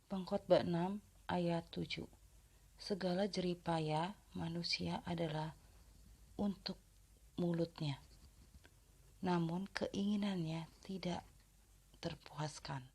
Pengkhotbah 6 ayat 7. Segala jeripaya manusia adalah untuk mulutnya, namun keinginannya tidak terpuaskan.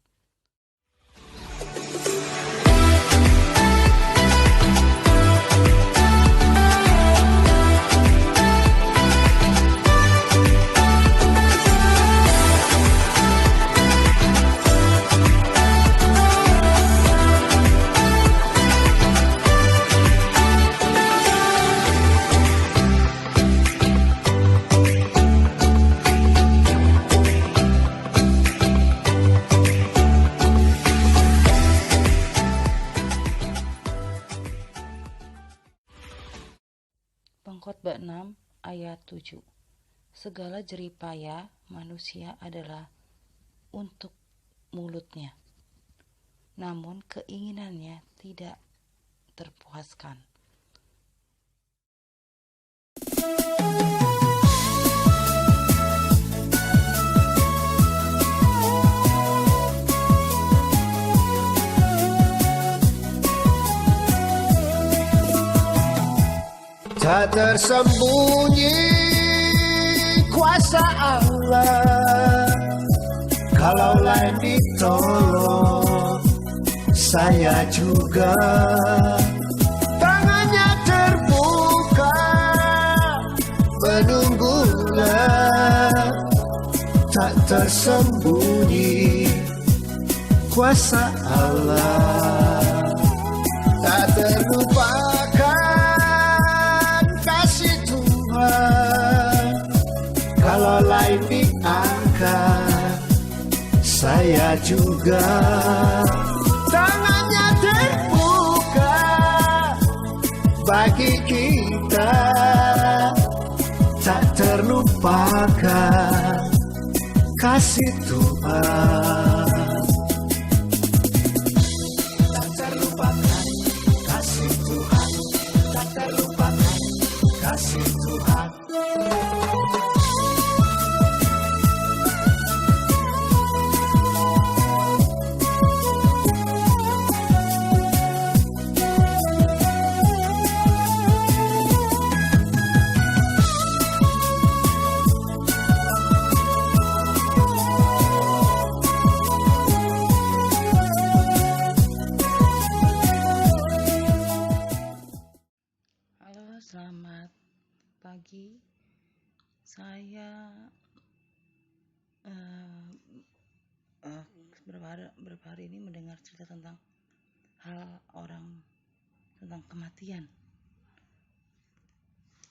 Pengkhotbah 6 ayat 7. Segala jeripaya manusia adalah untuk mulutnya, namun keinginannya tidak terpuaskan. Tak tersembunyi kuasa Allah, kalau lain ditolong, saya juga. Tangannya terbuka, menunggulah. Tak tersembunyi kuasa Allah, tak terlupakan kasih Tuhan. Kalau lain diangkat, saya juga. Tangannya terbuka bagi kita, tak terlupakan kasih Tuhan. Tak terlupakan kasih Tuhan, tak terlupakan kasih Tuhan. Halo, selamat pagi. Saya beberapa hari ini mendengar cerita tentang hal orang tentang kematian.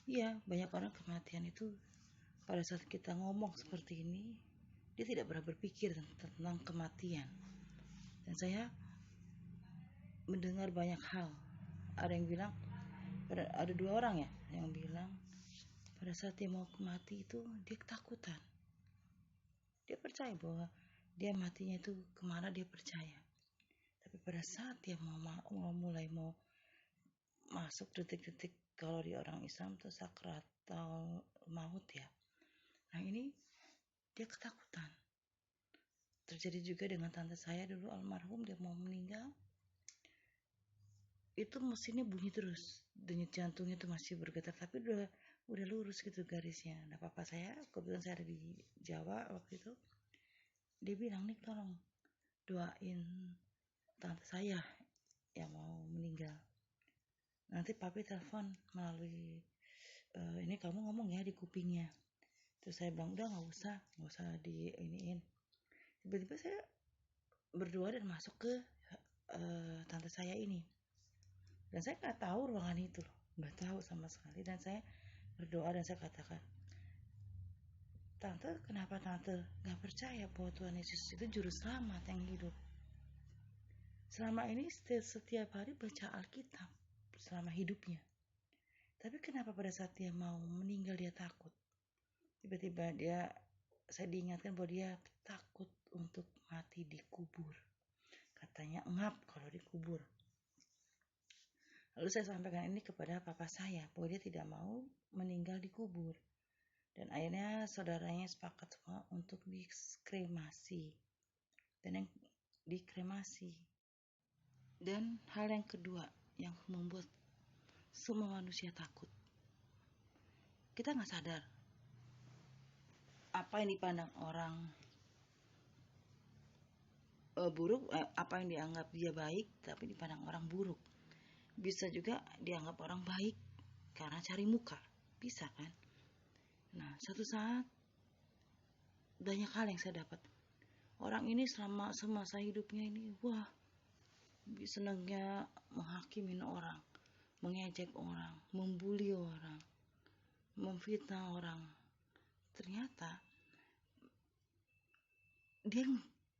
Iya, banyak orang kematian itu pada saat kita ngomong seperti ini, dia tidak pernah berpikir tentang kematian. Dan saya mendengar banyak hal. Ada yang bilang, ada dua orang ya yang bilang pada saat dia mau mati itu dia ketakutan. Dia percaya bahwa dia matinya itu kemana dia percaya. Tapi pada saat dia mulai masuk detik-detik, kalau di orang Islam itu sakrat atau maut ya. Nah ini dia ketakutan. Terjadi juga dengan tante saya dulu almarhum, dia mau meninggal. Itu mesinnya bunyi terus, denyut jantungnya itu masih bergetar, tapi udah lurus gitu garisnya. Nah papa saya, kebetulan saya ada di Jawa waktu itu, dia bilang, nih tolong doain tante saya yang mau meninggal. Nanti papi telepon melalui ini kamu ngomong ya di kupingnya. Terus saya bilang udah nggak usah di iniin. Tiba-tiba saya berdoa dan masuk ke tante saya ini. Dan saya nggak tahu ruangan itu loh, nggak tahu sama sekali. Dan saya berdoa dan saya katakan, tante, kenapa tante nggak percaya bahwa Tuhan Yesus itu juru selamat yang hidup? Selama ini setiap hari baca Alkitab selama hidupnya. Tapi kenapa pada saat dia mau meninggal dia takut? Tiba-tiba saya diingatkan bahwa dia takut untuk mati dikubur. Katanya ngap kalau dikubur. Lalu saya sampaikan ini kepada papa saya bahwa dia tidak mau meninggal dikubur. Dan akhirnya saudaranya sepakat semua untuk dikremasi. Dan yang dikremasi Dan hal yang kedua yang membuat semua manusia takut, kita nggak sadar apa yang dipandang orang buruk, apa yang dianggap dia baik tapi dipandang orang buruk. Bisa juga dianggap orang baik karena cari muka, bisa kan? Nah, satu saat banyak hal yang saya dapat. Orang ini selama semasa hidupnya ini, wah, senangnya menghakimin orang, mengejek orang, membuli orang, memfitnah orang. Ternyata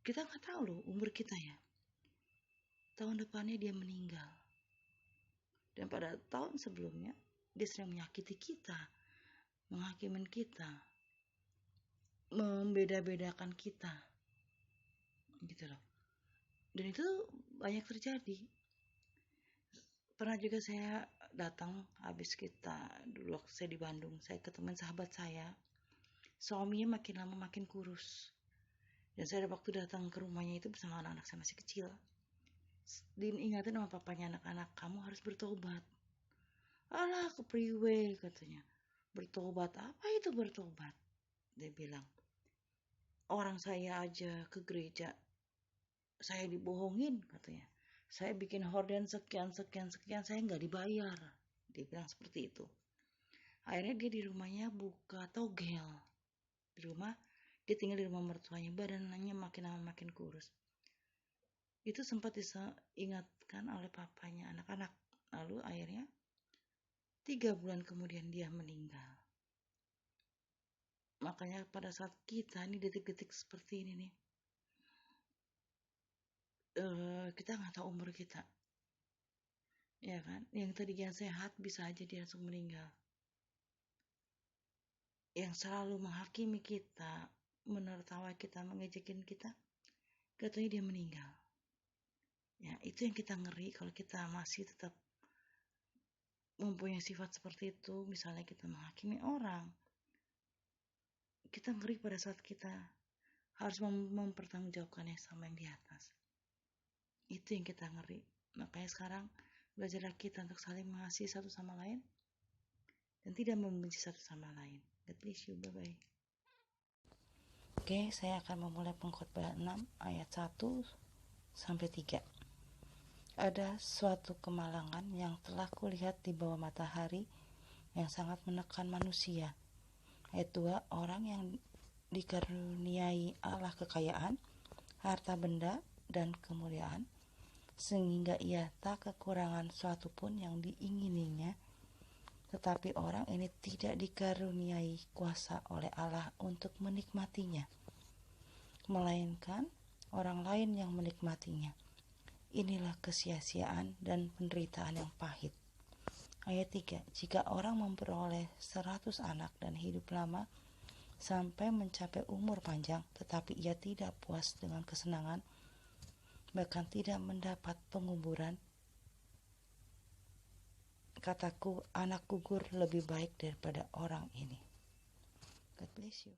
kita nggak tahu loh umur kita ya. Tahun depannya dia meninggal. Dan pada tahun sebelumnya dia sering menyakiti kita, menghakimin kita, membeda-bedakan kita, gitu loh. Dan itu banyak terjadi. Pernah juga saya datang habis dulu waktu saya di Bandung, saya ketemu sahabat saya, suaminya makin lama makin kurus. Dan saya ada waktu datang ke rumahnya itu bersama anak-anak saya masih kecil. Diingatin sama papanya, anak-anak kamu harus bertobat. Alah, kepriwe katanya. Bertobat, apa itu bertobat? Dia bilang, orang saya aja ke gereja, saya dibohongin katanya. Saya bikin horden sekian, saya nggak dibayar. Dia bilang seperti itu. Akhirnya dia di rumahnya buka togel. Di rumah, dia tinggal di rumah mertuanya, badannya makin lama makin kurus. Itu sempat diingatkan oleh papanya anak-anak. Lalu akhirnya 3 bulan kemudian dia meninggal. Makanya pada saat kita ini detik-detik seperti ini nih, kita nggak tahu umur kita, ya kan? Yang tadinya sehat bisa aja dia langsung meninggal. Yang selalu menghakimi kita, menertawa kita, mengejekin kita, katanya dia meninggal. Ya, itu yang kita ngeri kalau kita masih tetap mempunyai sifat seperti itu. Misalnya kita menghakimi orang, kita ngeri pada saat kita harus mempertanggungjawabkannya sama yang di atas. Itu yang kita ngeri. Makanya sekarang belajarlah kita untuk saling mengasihi satu sama lain dan tidak membenci satu sama lain. God bless you, bye-bye. Oke, saya akan memulai pengkhotbah 6 ayat 1-3. Ada suatu kemalangan yang telah kulihat di bawah matahari yang sangat menekan manusia. Ayat 2, orang yang dikaruniai Allah kekayaan, harta benda, dan kemuliaan, sehingga ia tak kekurangan suatu pun yang diingininya. Tetapi orang ini tidak dikaruniai kuasa oleh Allah untuk menikmatinya, melainkan orang lain yang menikmatinya. Inilah kesia-siaan dan penderitaan yang pahit. Ayat 3, jika orang memperoleh 100 anak dan hidup lama sampai mencapai umur panjang, tetapi ia tidak puas dengan kesenangan, bahkan tidak mendapat penguburan, kataku, anak gugur lebih baik daripada orang ini. God bless you.